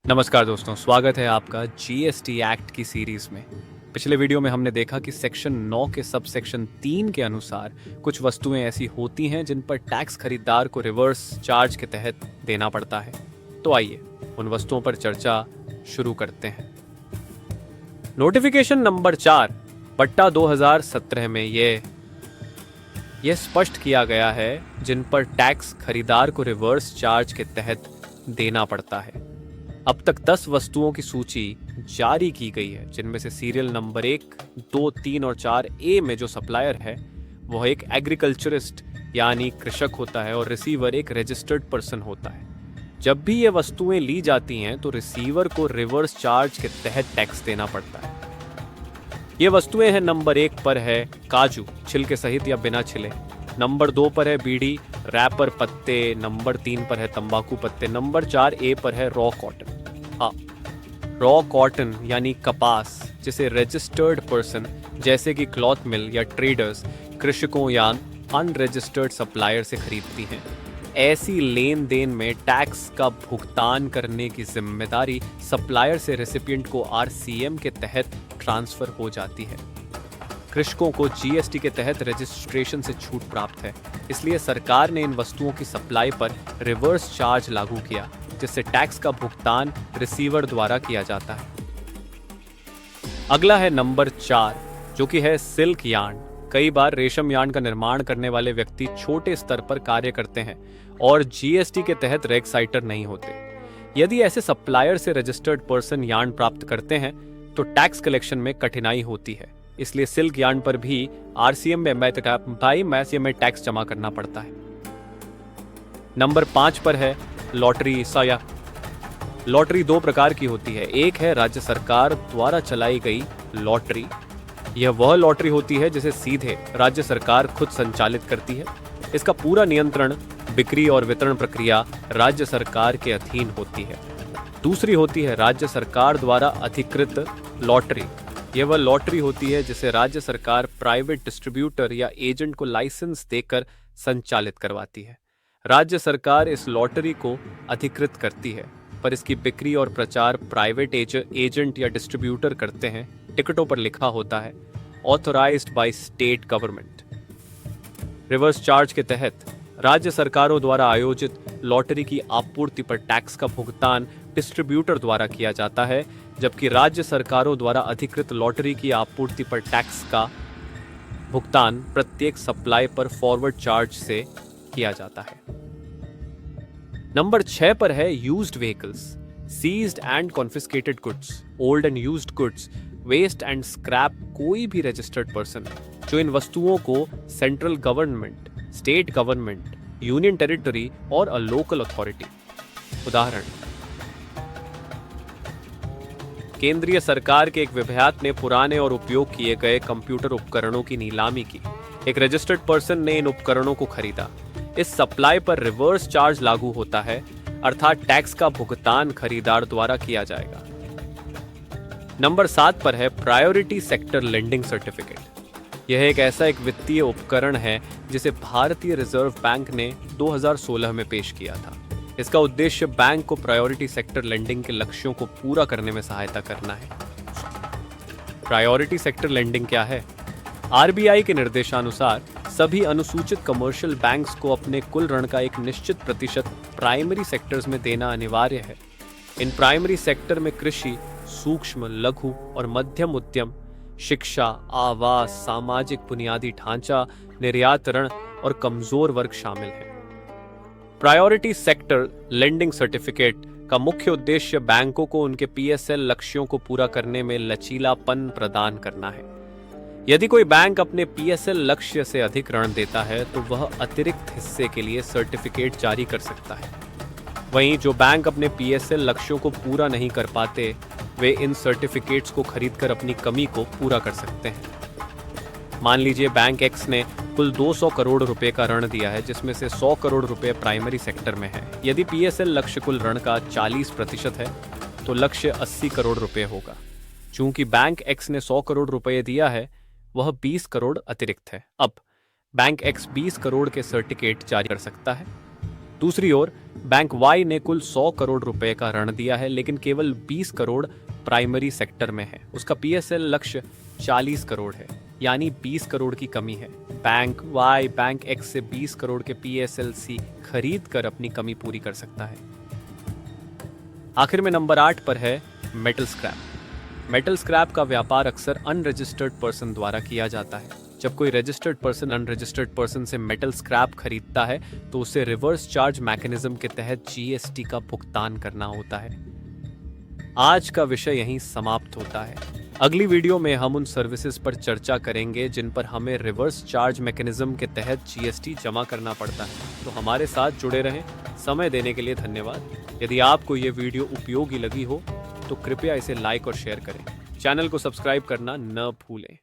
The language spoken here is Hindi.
नमस्कार दोस्तों, स्वागत है आपका जीएसटी एक्ट की सीरीज में। पिछले वीडियो में हमने देखा कि सेक्शन 9 के सब सेक्शन 3 के अनुसार कुछ वस्तुएं ऐसी होती हैं जिन पर टैक्स खरीदार को रिवर्स चार्ज के तहत देना पड़ता है। तो आइए उन वस्तुओं पर चर्चा शुरू करते हैं। नोटिफिकेशन नंबर 4 पट्टा 2017 में यह स्पष्ट किया गया है जिन पर टैक्स खरीदार को रिवर्स चार्ज के तहत देना पड़ता है। अब तक 10 वस्तुओं की सूची जारी की गई है, जिनमें से सीरियल नंबर 1, 2, 3 और 4 ए में जो सप्लायर है वह एक एग्रीकल्चरिस्ट यानी कृषक होता है और रिसीवर एक रजिस्टर्ड पर्सन होता है। जब भी ये वस्तुएं ली जाती हैं तो रिसीवर को रिवर्स चार्ज के तहत टैक्स देना पड़ता है। ये वस्तुएं हैं, नंबर 1 पर है काजू, छिलके सहित या बिना छिले। नंबर 2 पर है बीड़ी, रैपर पत्ते। नंबर 3 पर है तंबाकू पत्ते। नंबर 4 ए पर है रॉ कॉटन। रॉ कॉटन यानी कपास, जिसे रजिस्टर्ड पर्सन जैसे कि क्लॉथ मिल या ट्रेडर्स कृषकों या अनरजिस्टर्ड सप्लायर से खरीदती हैं। ऐसी लेन देन में टैक्स का भुगतान करने की जिम्मेदारी सप्लायर से रेसिपिएंट को आरसीएम के तहत ट्रांसफर हो जाती है। कृषकों को जीएसटी के तहत रजिस्ट्रेशन से छूट प्राप्त है, इसलिए सरकार ने इन वस्तुओं की सप्लाई पर रिवर्स चार्ज लागू किया, जिससे टैक्स का भुगतान रिसीवर द्वारा किया जाता है। अगला है नंबर 4, जो कि है सिल्क यार्न। कई बार रेशम यार्न का निर्माण करने वाले व्यक्ति छोटे स्तर पर कार्य करते हैं और जीएसटी के तहत रेगसाइटर नहीं होते। यदि ऐसे सप्लायर से रजिस्टर्ड पर्सन यार्न प्राप्त करते हैं तो टैक्स कलेक्शन में कठिनाई होती है, इसलिए सिल्क यार्न पर भी आरसीएम में टैक्स जमा करना पड़ता है। नंबर 5 पर है लॉटरी या लॉटरी। 2 प्रकार की होती है। एक है राज्य सरकार द्वारा चलाई गई लॉटरी। यह वह लॉटरी होती है जिसे सीधे राज्य सरकार खुद संचालित करती है। इसका पूरा नियंत्रण, बिक्री और वितरण प्रक्रिया राज्य सरकार के अधीन होती है। दूसरी होती है राज्य सरकार द्वारा अधिकृत लॉटरी। यह वह लॉटरी होती है जिसे राज्य सरकार प्राइवेट डिस्ट्रीब्यूटर या एजेंट को लाइसेंस देकर संचालित करवाती है। राज्य सरकार इस लॉटरी को अधिकृत करती है, पर इसकी बिक्री और प्रचार प्राइवेट एजेंट या डिस्ट्रीब्यूटर करते हैं। टिकटों पर लिखा होता है authorised by state government. Reverse charge के तहत राज्य सरकारों द्वारा आयोजित लॉटरी की आपूर्ति पर टैक्स का भुगतान डिस्ट्रीब्यूटर द्वारा किया जाता है, जबकि राज्य सरकारों द्वारा अधिकृत लॉटरी की आपूर्ति पर टैक्स का भुगतान प्रत्येक सप्लाई पर फॉरवर्ड चार्ज से किया जाता है। नंबर 6 पर है used vehicles, seized and confiscated goods, old and used goods, waste and scrap. कोई भी रजिस्टर्ड पर्सन जो इन वस्तुओं को central government, state government, union territory और अ लोकल अथॉरिटी, उदाहरण केंद्रीय सरकार के एक विभाग ने पुराने और उपयोग किए गए कंप्यूटर उपकरणों की नीलामी की। एक रजिस्टर्ड पर्सन ने इन उपकरणों को खरीदा। इस सप्लाई पर रिवर्स चार्ज लागू होता है, अर्थात टैक्स का भुगतान खरीदार द्वारा किया जाएगा। नंबर 7 पर है प्रायोरिटी सेक्टर लेंडिंग सर्टिफिकेट। यह एक ऐसा वित्तीय उपकरण है जिसे भारतीय रिजर्व बैंक ने 2016 में पेश किया था। इसका उद्देश्य बैंक को प्रायोरिटी सेक्टर लेंडिंग के लक्ष्यों को पूरा करने में सहायता करना है। प्रायोरिटी सेक्टर लेंडिंग क्या है? आरबीआई के निर्देशानुसार सभी अनुसूचित कमर्शियल बैंक्स को अपने कुल ऋण का एक निश्चित प्रतिशत प्राइमरी सेक्टर्स में देना अनिवार्य है। इन प्राइमरी सेक्टर में कृषि, सूक्ष्म, लघु और मध्यम उद्यम, शिक्षा, आवास, सामाजिक बुनियादी ढांचा, निर्यात ऋण और कमजोर वर्ग शामिल हैं। प्रायोरिटी सेक्टर लेंडिंग सर्टिफिकेट का मुख्य उद्देश्य बैंकों को उनके पीएसएल लक्ष्यों को पूरा करने में लचीलापन प्रदान करना है। यदि कोई बैंक अपने पीएसएल लक्ष्य से अधिक ऋण देता है तो वह अतिरिक्त हिस्से के लिए सर्टिफिकेट जारी कर सकता है। वहीं जो बैंक अपने पीएसएल लक्ष्यों को पूरा नहीं कर पाते, वे इन सर्टिफिकेट्स को खरीदकर अपनी कमी को पूरा कर सकते हैं। मान लीजिए बैंक एक्स ने कुल 200 करोड़ रुपए का ऋण दिया है, जिसमें से 100 करोड़ रुपए प्राइमरी सेक्टर में है। यदि पीएसएल लक्ष्य कुल ऋण का 40% है तो लक्ष्य 80 करोड़ रुपए होगा। चूंकि बैंक एक्स ने 100 करोड़ रुपए दिया है, वह 20 करोड़ अतिरिक्त है। अब बैंक एक्स 20 करोड़ के सर्टिफिकेट जारी कर सकता है। दूसरी ओर बैंक वाई ने कुल 100 करोड़ रुपए का ऋण दिया है, लेकिन केवल 20 करोड़ प्राइमरी सेक्टर में है। उसका पीएसएल लक्ष्य 40 करोड़ है, यानी 20 करोड़ की कमी है। बैंक वाई बैंक एक्स से 20 करोड़ के पीएसएलसी खरीद कर अपनी कमी पूरी कर सकता है। आखिर में नंबर 8 पर है मेटल स्क्रैप। मेटल स्क्रैप का व्यापार अक्सर अनरजिस्टर्ड पर्सन द्वारा किया जाता है। जब कोई रजिस्टर्ड पर्सन अनरजिस्टर्ड पर्सन से मेटल स्क्रैप खरीदता है तो उसे रिवर्स चार्ज मैकेनिज्म के तहत जीएसटी का भुगतान करना होता है। आज का विषय यहीं समाप्त होता है। अगली वीडियो में हम उन सर्विसेज पर चर्चा करेंगे जिन पर हमें रिवर्स चार्ज मैकेनिज्म के तहत जीएसटी जमा करना पड़ता है। तो हमारे साथ जुड़े रहें। समय देने के लिए धन्यवाद। यदि आपको ये वीडियो उपयोगी लगी हो तो कृपया इसे लाइक और शेयर करें। चैनल को सब्सक्राइब करना न भूलें।